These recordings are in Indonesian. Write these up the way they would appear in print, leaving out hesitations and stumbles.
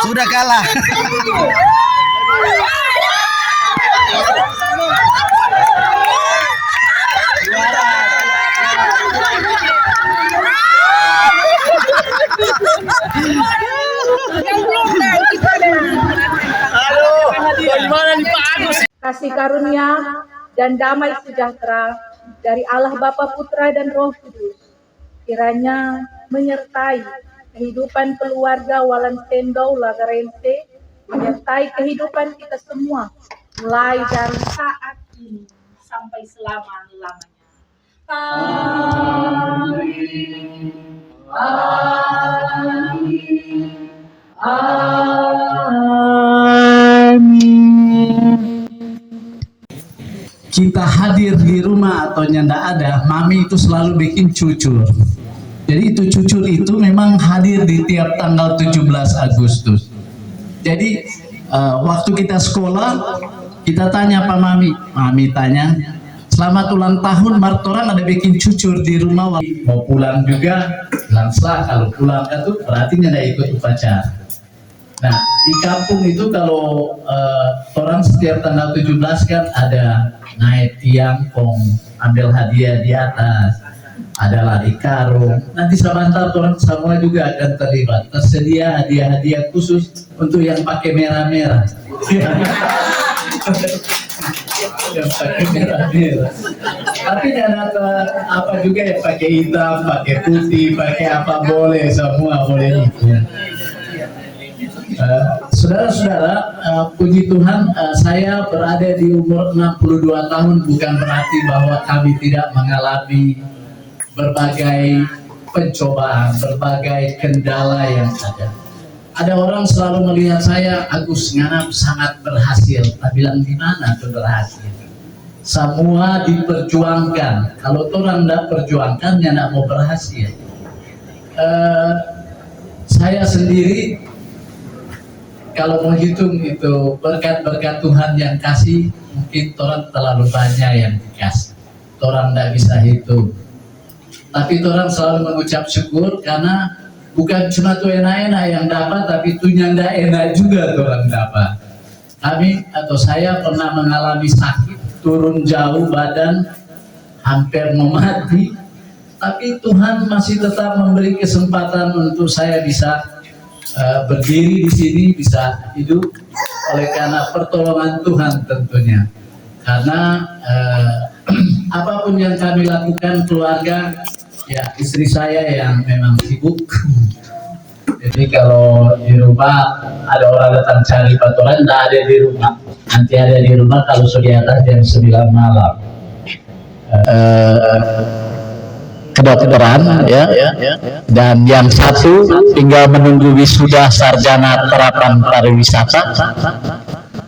Sudah kalah. Kasih karunia dan damai sejahtera dari Allah Bapa, Putra dan Roh Kudus kiranya menyertai kehidupan keluarga Walan Sendau Lagarense, menyertai kehidupan kita semua mulai dari saat ini sampai selama-lamanya. Amin. Amin. Kita hadir di rumah atau nyanda ada, mami itu selalu bikin cucur. Jadi itu cucur itu memang hadir di tiap tanggal 17 Agustus. Jadi waktu kita sekolah, kita tanya Pak Mami, Mami tanya, selamat ulang tahun, martoran ada bikin cucur di rumah. Mau pulang juga, langsung kalau pulang itu berarti nyanda ikut upacara. Nah, di kampung itu kalau orang setiap tanggal 17 kan ada naik tiang kong, ambil hadiah di atas, ada lari karung. Nanti sebentar orang semua juga akan terlibat. Tersedia hadiah-hadiah khusus untuk yang pakai merah-merah. Yang pakai merah-merah. Tapi jangan apa juga yang pakai hitam, pakai putih, pakai apa boleh, semua boleh. Saudara-saudara, puji Tuhan, saya berada di umur 62 tahun bukan berarti bahwa kami tidak mengalami berbagai pencobaan, berbagai kendala yang ada. Ada orang selalu melihat saya, Agus Nganap sangat berhasil. Tak bilang di mana tuh berhasil. Semua diperjuangkan. Kalau orang tidak perjuangkan, ya tidak mau berhasil. Saya sendiri kalau mau hitung itu berkat-berkat Tuhan yang kasih, mungkin orang terlalu banyak yang dikasih. Orang tidak bisa hitung. Tapi orang selalu mengucap syukur karena bukan cuma tuh enak-enak yang dapat, tapi tuh nyanda enak juga orang dapat. Kami atau saya pernah mengalami sakit, turun jauh badan, hampir mau mati. Tapi Tuhan masih tetap memberi kesempatan untuk saya bisa berdiri di sini, bisa hidup oleh karena pertolongan Tuhan tentunya. Karena apapun yang kami lakukan keluarga, ya istri saya yang memang sibuk. Jadi kalau di rumah ada orang datang cari patoran, tidak ada di rumah. Nanti ada di rumah kalau sudah atas jam 9 malam. Kedokteran ya, dan yang satu tinggal menunggu wisuda sarjana terapan pariwisata.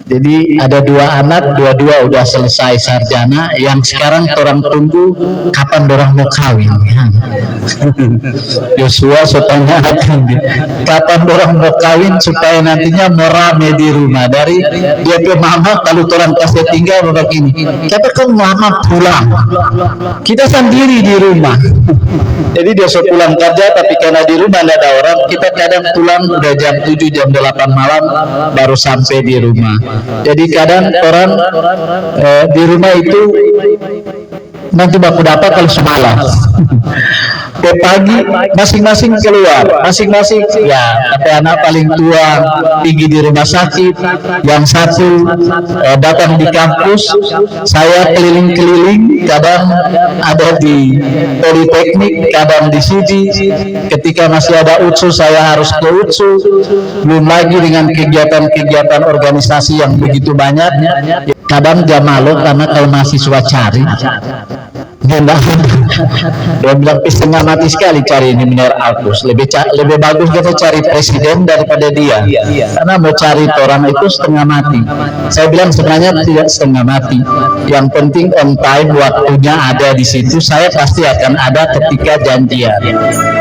Jadi ada dua anak, dua-dua udah selesai sarjana. Yang sekarang orang tunggu kapan orang mau kawin. Joshua sotanya kapan orang mau kawin supaya nantinya mau rame di rumah. Dari dia ke mama kalau orang kasih tinggal begini. Kata kau mama pulang, kita sendiri di rumah. Jadi dia pulang kerja tapi karena di rumah tidak ada orang, kita kadang pulang udah jam 7 jam 8 malam baru sampai di rumah. Jadi kadang orang di rumah itu nanti baku dapat kalau semalam. Ke pagi masing-masing keluar, masing-masing ya. Tapi anak paling tua tinggi di rumah sakit, yang satu datang di kampus, saya keliling-keliling, kadang ada di Politeknik, kadang di Siji. Ketika masih ada UTSU, saya harus ke UTSU. Belum lagi dengan kegiatan-kegiatan organisasi yang begitu banyak. Kadang jam malam karena kalau mahasiswa cari. Enggak. Dia bilang setengah mati sekali cari ini mineral Alpus. Lebih bagus kita cari presiden daripada dia. Karena mau cari orang itu setengah mati. Saya bilang sebenarnya tidak setengah mati. Yang penting on time, waktunya ada di situ. Saya pasti akan ada ketika janjian.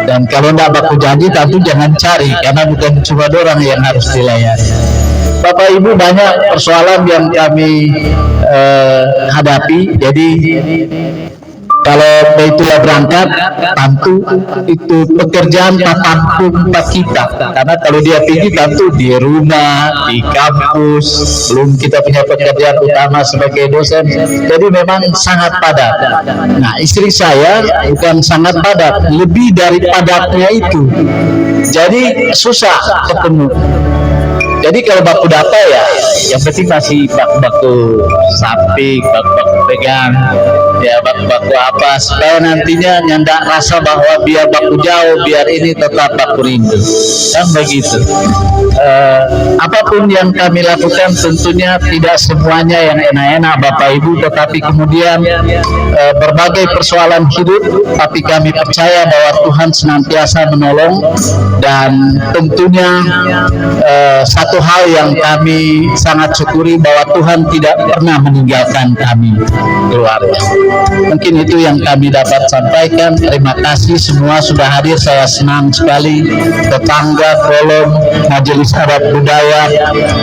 Dan kalau tidak baku janji, tentu jangan cari karena bukan cuma orang yang harus dilayani. Bapak Ibu, banyak persoalan yang kami hadapi. Jadi kalau itulah berangkat, tentu itu pekerjaan buat kita. Karena kalau dia pergi, tentu di rumah, di kampus, belum kita punya pekerjaan utama sebagai dosen. Jadi memang sangat padat. Nah, istri saya bukan sangat padat, lebih dari padatnya itu. Jadi susah ketemu. Jadi kalau baku data ya, yang penting masih baku samping, baku pegang, ya baku apa, supaya nantinya nyandak rasa bahwa biar baku jauh, biar ini tetap baku rindu, kan begitu. Apapun yang kami lakukan tentunya tidak semuanya yang enak-enak Bapak Ibu, tetapi kemudian berbagai persoalan hidup, tapi kami percaya bahwa Tuhan senantiasa menolong. Dan tentunya satu hal yang kami sangat syukuri bahwa Tuhan tidak pernah meninggalkan kami keluarga. Mungkin itu yang kami dapat sampaikan. Terima kasih semua sudah hadir, saya senang sekali. Tetangga, kolom, majelis adat budaya,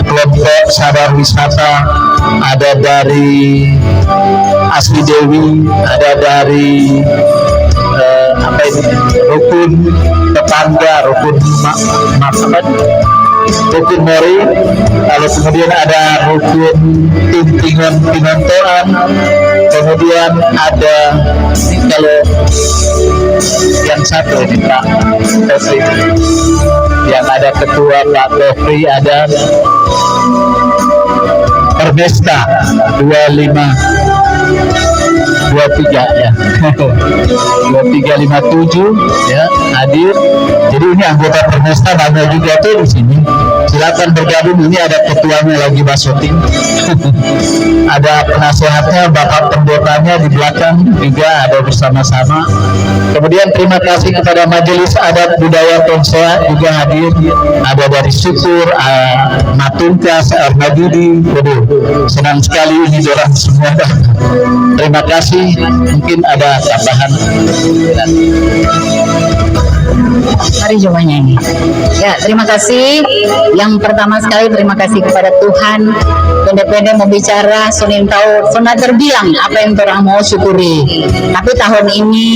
kelompok sadar wisata, ada dari Asli Dewi, ada dari rukun tetangga, rukun rukun Mori, lalu kemudian ada rukun Tintingan Pinontoan, kemudian ada ini kalau yang satu ini Pak Tofri, yang ada ketua Pak Tofri, ada Permesta 23 ya 2357 ya hadir. Jadi ini anggota Permesta banyak juga tuh di sini. Silakan bergabung. Ini ada ketuanya lagi Basuting. Ada penasehatnya, Bapak pendetanya di belakang juga ada bersama-sama. Kemudian terima kasih kepada Majelis Adat Budaya Tonsea juga hadir. Ada dari Syukur, Matunkas, Armadudi. Senang sekali ini orang semua. Terima kasih. Mungkin ada tambahan. Mari coba nyanyi. Ya, terima kasih. Yang pertama sekali terima kasih kepada Tuhan. Pendek-pendek mau bicara, Senin tahu, sudah terbilang apa yang orang mau syukuri. Tapi tahun ini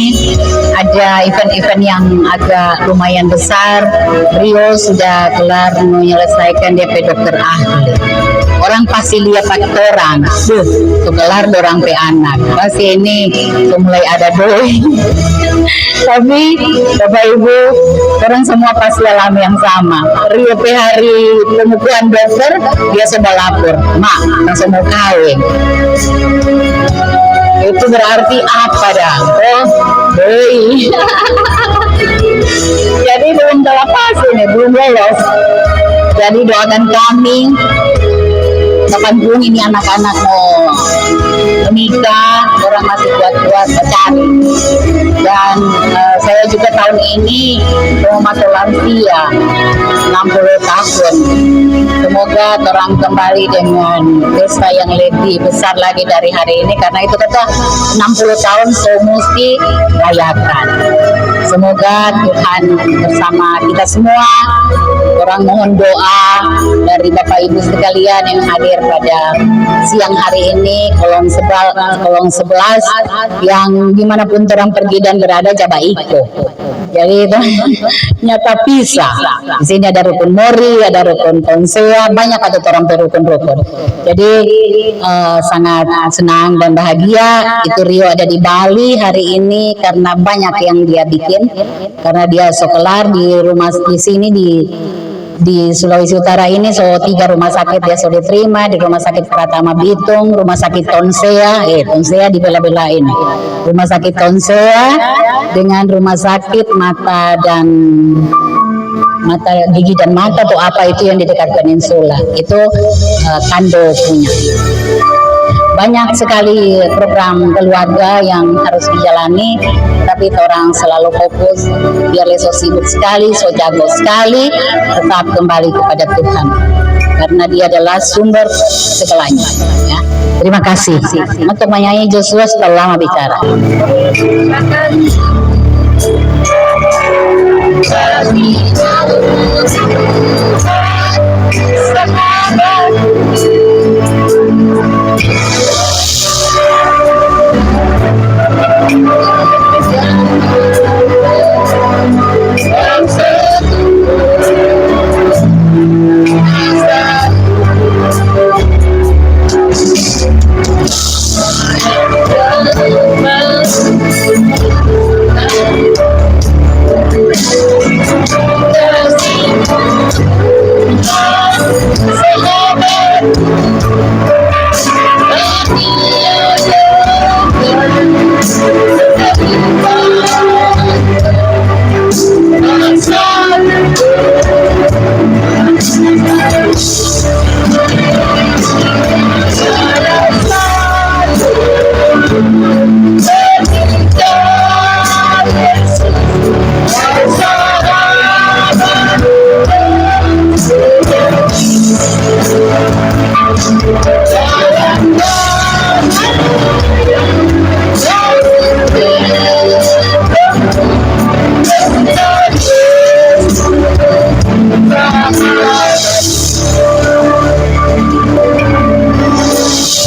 ada event-event yang agak lumayan besar. Rio sudah kelar menyelesaikan DP dokter ahli. Orang pasti lihat pakai orang, tuh kelar dorang pe anak. Pasti ini mulai ada doi. Tapi Bapak Ibu, orang semua pasti alami yang sama. Rio pe hari pemukulan dokter, dia sudah lapor, Mak, langsung mau kawin. Itu berarti apa dah? Oh, doi. Jadi belum terlepas ini, belum lolos. Jadi doakan kami. Kapanpun ini anak-anak mau menikah, orang masih kuat-kuat mencari. Dan saya juga tahun ini mau masuk lansia 60 tahun. Semoga orang kembali dengan pesta yang lebih besar lagi dari hari ini, karena itu kata 60 tahun so mesti rayakan. Semoga Tuhan bersama kita semua. Orang mohon doa dari Bapak Ibu sekalian yang hadir pada siang hari ini, kolom 11 yang dimanapun orang pergi dan berada coba ikut. Jadi itu nyata pisah. Di sini ada rukun Mori, ada rukun Tonsea, banyak ada orang berukun-rukun. Jadi sangat senang dan bahagia. Itu Rio ada di Bali hari ini karena banyak yang dia bikin. Karena dia sekolah di rumah di sini di Sulawesi Utara ini, 3 rumah sakit dia sudah diterima, di Rumah Sakit Pratama Bitung, Rumah Sakit Tonsea, Tonsea dibela-belain, Rumah Sakit Tonsea dengan Rumah Sakit Mata Gigi dan Mata atau apa itu yang di dekat Peninsula, itu Kando punya. banyak sekali program keluarga yang harus dijalani, tapi orang selalu fokus biar so sibuk sekali, so jago sekali, tetap kembali kepada Tuhan karena Dia adalah sumber segalanya. Ya. Terima kasih untuk menyanyi Joshua setelah bicara.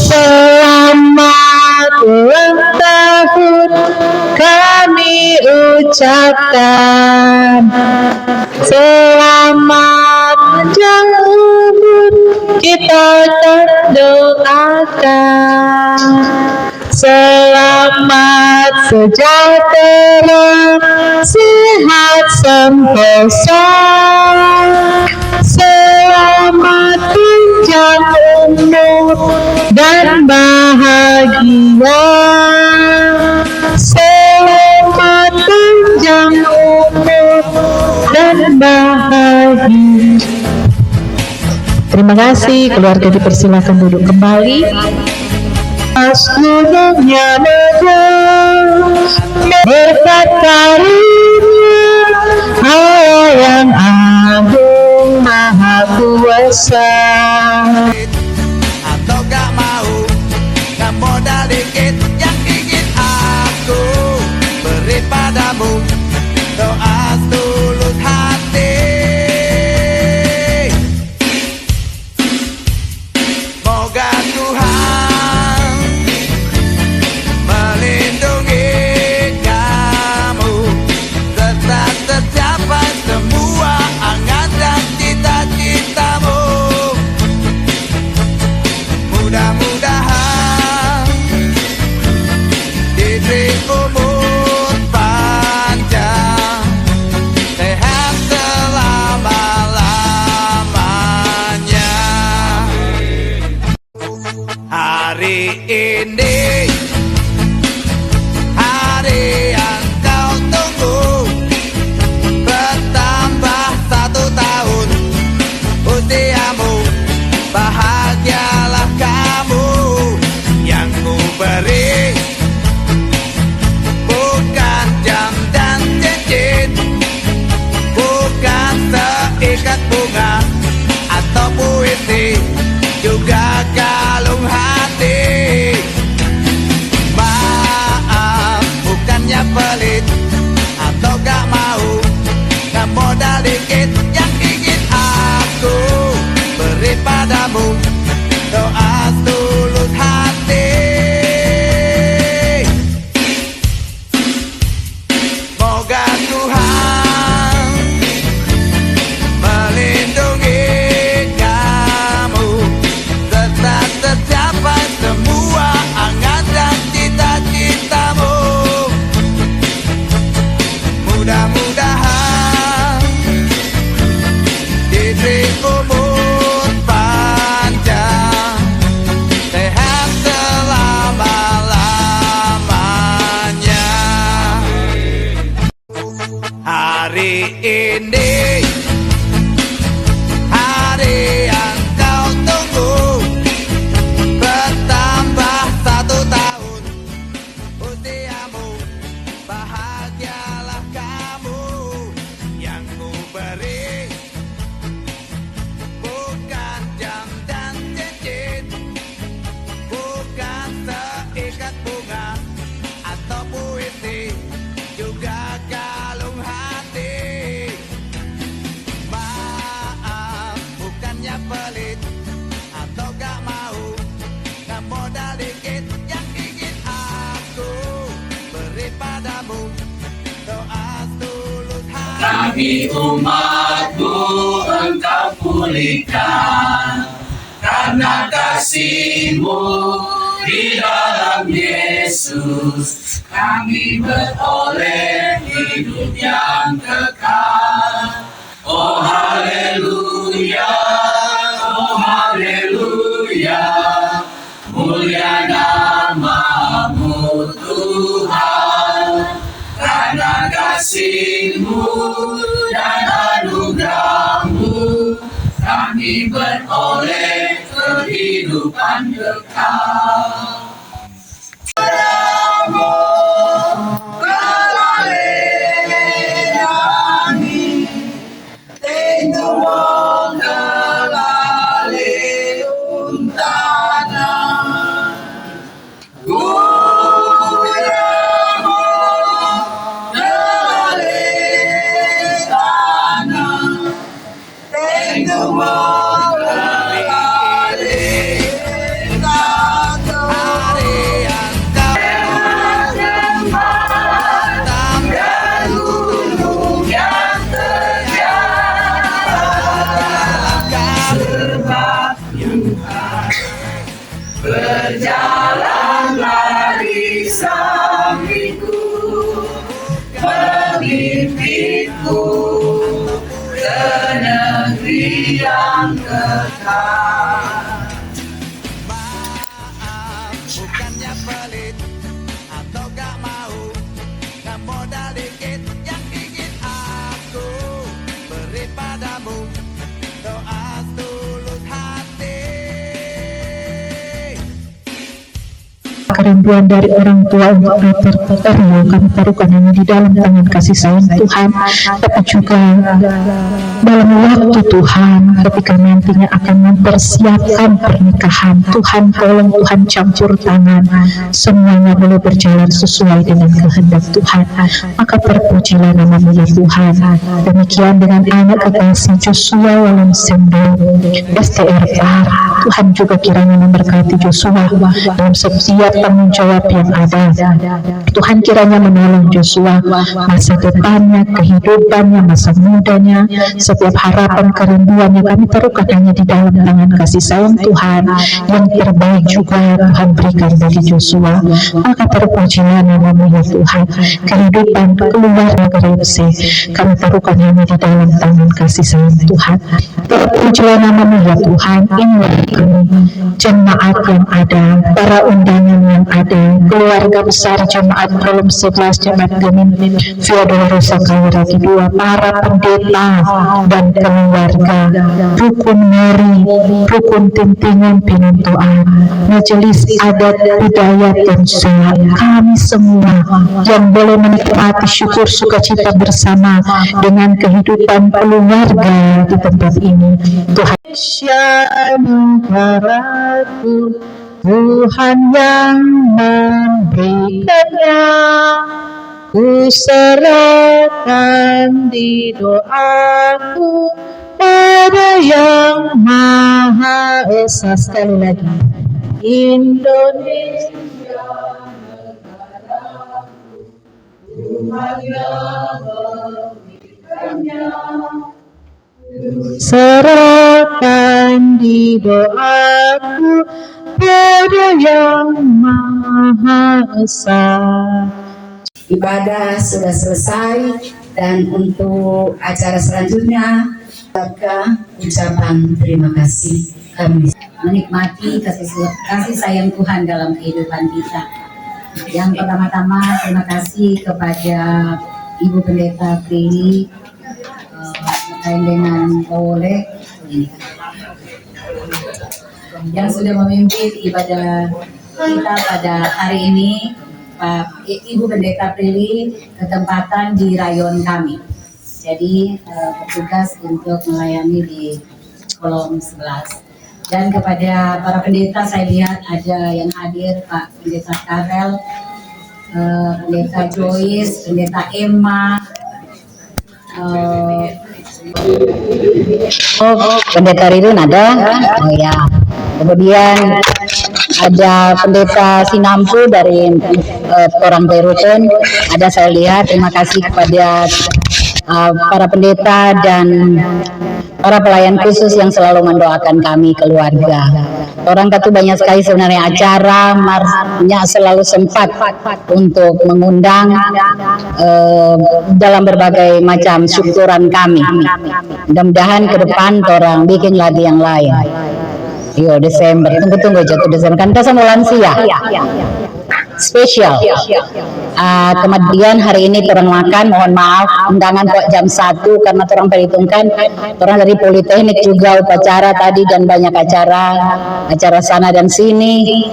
Selamat ulang tahun kami ucapkan, selamat panjang umur kita doakan, selamat sejahtera, sehat sentosa, selamat panjang umur dan bahagia, selamat panjang umur dan bahagia. Terima kasih, keluarga dipersilakan duduk kembali. Seluruhnya berkat karunia Allah yang agung maha kuasa. Atau gak mau, gak modal dikit yang ingin aku beri padamu doa tulus hati. Moga Tuhan melindungi kamu serta tercapai semua angan dan cita-citamu. Mudah-mudahan diberi umur panjang, sehat selama-lamanya. Hari ini hari yang kau tunggu, bertambah 1 tahun usiamu. Bahagialah kamu yang ku beri, bukan jam dan cincin, bukan seikat bunga atau puisi, juga kalung hati. Maaf, bukannya pelit atau gak mau, gak modal dikit yang ingin aku beri padamu doa tulus hati. Moga Tuhan melindungi Kami umat-Mu Engkau pulihkan, karena kasih-Mu di dalam Yesus kami beroleh hidup yang kekal. Oh haleluya, oh haleluya, mulia nama-Mu Tuhan, karena kasih-Mu dan anugerah-Mu kami beroleh kehidupan kekal. Berjalanlah di sampingku, pemimpinku ke negeri yang kekal. Maaf, bukannya pelit atau gak mau, gak modal dikit yang ingin aku beri padamu, doa tulus hati. Kerinduan dari orang tua untuk berterima kami taruhkan hanya di dalam tangan kasih sayang Tuhan, tapi juga dalam waktu Tuhan ketika nantinya akan mempersiapkan pernikahan. Tuhan tolong, Tuhan campur tangan, semuanya boleh berjalan sesuai dengan kehendak Tuhan. Maka terpujilah nama-Mu ya Tuhan. Demikian dengan anak kekasih Joshua Walansendo STR Par, Tuhan juga kiranya memberkati Joshua dalam setiap tanggung jawab yang ada. Tuhan kiranya menolong Joshua masa depannya, kehidupannya, masa mudanya, setiap harapan kerinduannya kami taruhkan hanya di dalam tangan kasih sayang Tuhan. Yang terbaik juga Tuhan berikan bagi Joshua. Maka terpujilah nama-Mu ya Tuhan. Kehidupan keluarga Gerepse kami taruhkan hanya di dalam tangan kasih sayang Tuhan. Terpujilah nama-Mu ya Tuhan. Inilah kami, jemaat yang ada, para undangan yang ada, keluarga besar jemaat Kolom 11, jemaat Gemin Theodora Rosa Kawiragi II, para pendeta dan keluarga, rukun Mary, rukun Tintingan Pinuntuan, majelis adat budaya dan sholat, kami semua yang boleh menikmati syukur sukacita bersama dengan kehidupan keluarga di tempat ini. Tuhan anugerahku, Tuhan yang memberikannya, ku serahkan di doaku pada Yang Maha Esa. Sekali lagi, Indonesia negaraku, Tuhan yang memberikannya, serahkan di doaku pada Yang Maha Esa. Ibadah sudah selesai dan untuk acara selanjutnya ucapan terima kasih. Kami menikmati kasih sayang Tuhan dalam kehidupan kita. Yang pertama-tama terima kasih kepada Ibu Pendeta Prilly terkait dengan Powole yang sudah memimpin ibadah kita pada hari ini. Pak Ibu Pendeta Prilly ketempatan di rayon kami, jadi bertugas untuk melayani di Kolom 11. Dan kepada para pendeta, saya lihat ada yang hadir, Pak Pendeta Karel, Pendeta Joyce, Pendeta Emma, Pendeta Rirun ada, oh ya. Kemudian ada Pendeta Sinampu dari orang Beiruten, ada saya lihat. Terima kasih kepada para pendeta dan para pelayan khusus yang selalu mendoakan kami keluarga. Orang kata banyak sekali sebenarnya acara, Marsnya selalu sempat untuk mengundang dalam berbagai macam syukuran kami. Mudah-mudahan ke depan orang bikin lagi yang lain. Yo Desember, tunggu jatuh Desember kan kita sama lansia. Spesial. Kemudian hari ini orang makan, mohon maaf undangan kok jam 1 karena orang perhitungkan orang dari Politeknik juga upacara tadi dan banyak acara sana dan sini.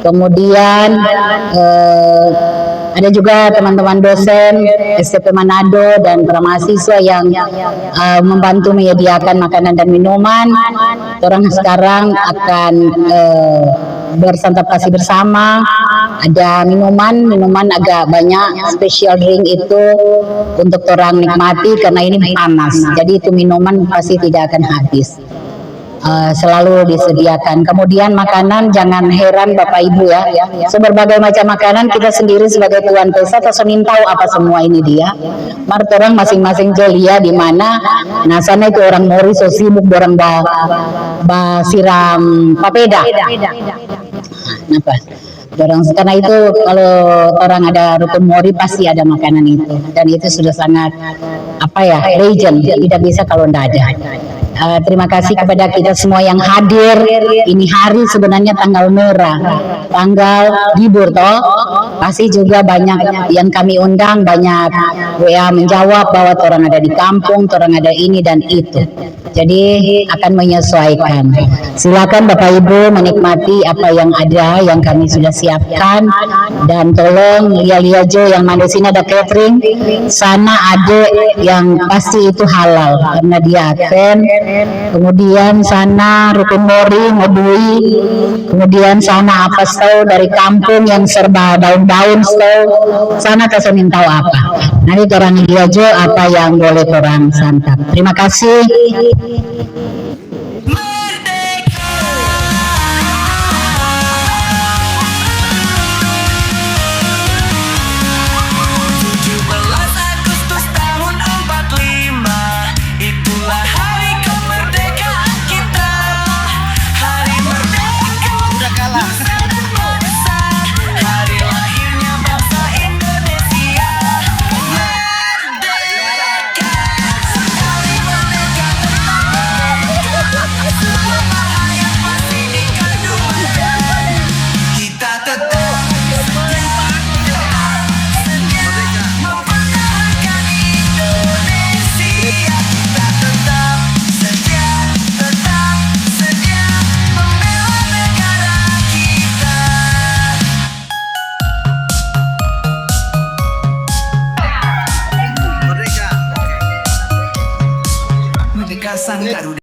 Kemudian ada juga teman-teman dosen STP Manado dan para mahasiswa yang membantu menyediakan makanan dan minuman. Orang sekarang akan bersantap kasih bersama. Ada minuman agak banyak, special drink itu untuk orang nikmati karena ini panas. Jadi itu minuman pasti tidak akan habis. Selalu disediakan. Kemudian makanan jangan heran Bapak Ibu ya. Berbagai macam makanan kita sendiri sebagai tuan pesta atau senin tahu apa semua ini dia. Mart orang masing-masing celia di mana. Nah sana itu orang Mori so sibuk orang siram papeda. Kenapa? Karena itu kalau orang ada rukun Mori pasti ada makanan itu dan itu sudah sangat legend, tidak bisa kalau tidak ada. Terima kasih kepada kita semua yang hadir. Ini hari sebenarnya tanggal merah, tanggal libur toh. Pasti juga banyak yang kami undang, banyak WA menjawab bahwa orang ada di kampung, orang ada ini dan itu. Jadi akan menyesuaikan. Silakan Bapak Ibu menikmati apa yang ada yang kami sudah siapkan dan tolong Lia Jo yang mana sini ada catering, sana ada yang pasti itu halal karena dia akan. Kemudian sana Rukun Mori Ngedui, kemudian sana apa tahu dari kampung yang serba daun-daun tahu sana kesenin tahu apa. Nanti orang Lia Jo apa yang boleh orang santap. Terima kasih. Sang Garuda.